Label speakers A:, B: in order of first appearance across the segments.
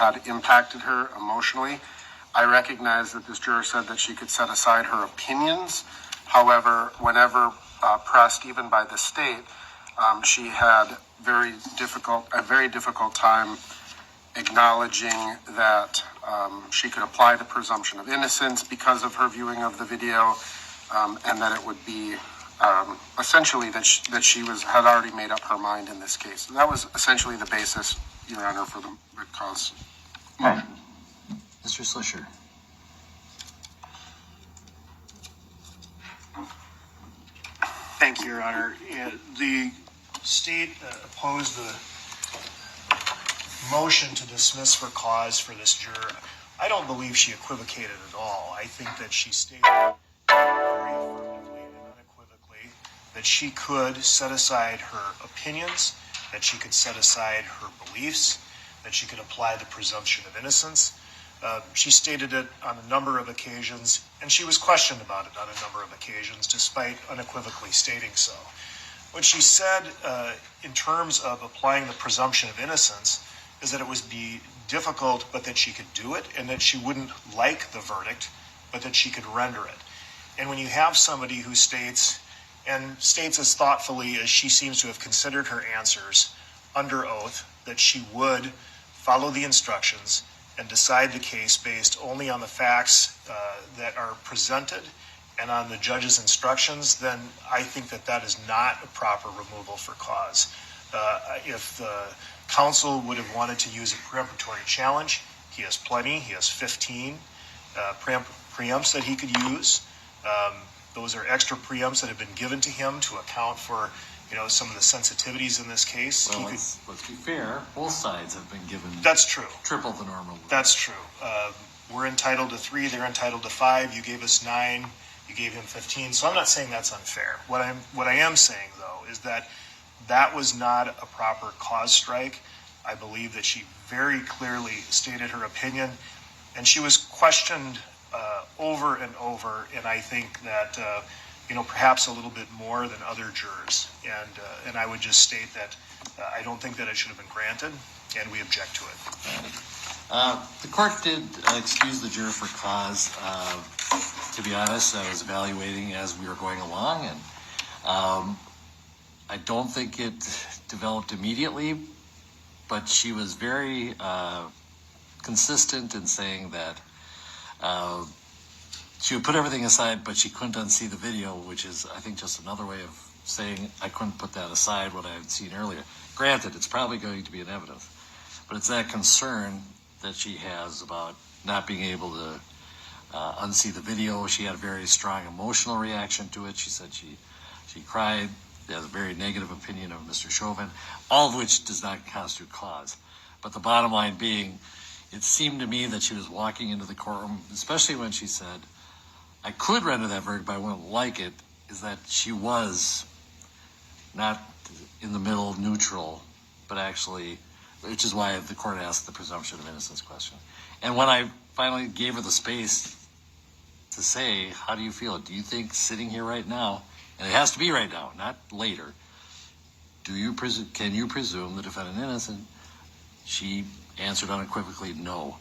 A: had impacted her emotionally. I recognize that this juror said that she could set aside her opinions. However, whenever pressed, even by the state, she had a very difficult time acknowledging that she could apply the presumption of innocence because of her viewing of the video, and that it would be essentially that she had already made up her mind in this case. And that was essentially the basis, Your Honor, for the cause.
B: Okay. Mr. Slisher.
C: Thank you, Your Honor. The state opposed the motion to dismiss for cause for this juror. I don't believe she equivocated at all. I think that she stated very affirmatively and unequivocally that she could set aside her opinions, that she could set aside her beliefs, that she could apply the presumption of innocence. She stated it on a number of occasions, and she was questioned about it on a number of occasions, despite unequivocally stating so. What she said in terms of applying the presumption of innocence is that it would be difficult, but that she could do it, and that she wouldn't like the verdict, but that she could render it. And when you have somebody who states as thoughtfully as she seems to have considered her answers under oath, that she would follow the instructions and decide the case based only on the facts that are presented and on the judge's instructions, then I think that that is not a proper removal for cause. If the counsel would have wanted to use a preemptory challenge, he has plenty. He has 15 preempts that he could use. Those are extra preempts that have been given to him to account for, some of the sensitivities in this case.
B: Well, let's be fair. Both sides have been given.
C: That's true.
B: Triple the normal.
C: That's true. We're entitled to 3. They're entitled to 5. You gave us 9. You gave him 15. So I'm not saying that's unfair. What I am saying, though, is that was not a proper cause strike. I believe that she very clearly stated her opinion, and she was questioned over and over, and I think that perhaps a little bit more than other jurors. And I would just state that I don't think that it should have been granted, and we object to it.
B: The court did excuse the juror for cause. To be honest, I was evaluating as we were going along, and I don't think it developed immediately, but she was very consistent in saying that she would put everything aside, but she couldn't unsee the video, which is, I think, just another way of saying I couldn't put that aside, what I had seen earlier. Granted, it's probably going to be in evidence, but it's that concern that she has about not being able to unsee the video. She had a very strong emotional reaction to it. She said she cried. She has a very negative opinion of Mr. Chauvin, all of which does not constitute cause. But the bottom line being, it seemed to me that she was walking into the courtroom, especially when she said, I could render that verdict, but I wouldn't like it, is that she was not in the middle, neutral, but actually, which is why the court asked the presumption of innocence question. And when I finally gave her the space to say, how do you feel? Do you think sitting here right now, and it has to be right now, not later, can you presume the defendant innocent? She answered unequivocally, no.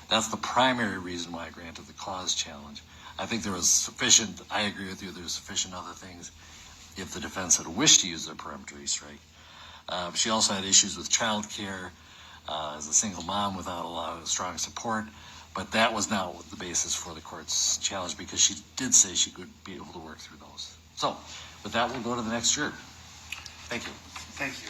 B: That's the primary reason why I granted the cause challenge. I think there was sufficient, I agree with you, there was sufficient other things if the defense had wished to use their peremptory strike. She also had issues with childcare as a single mom without a lot of strong support, but that was not the basis for the court's challenge because she did say she could be able to work through those. So, with that, we'll go to the next juror. Thank you.
C: Thank you.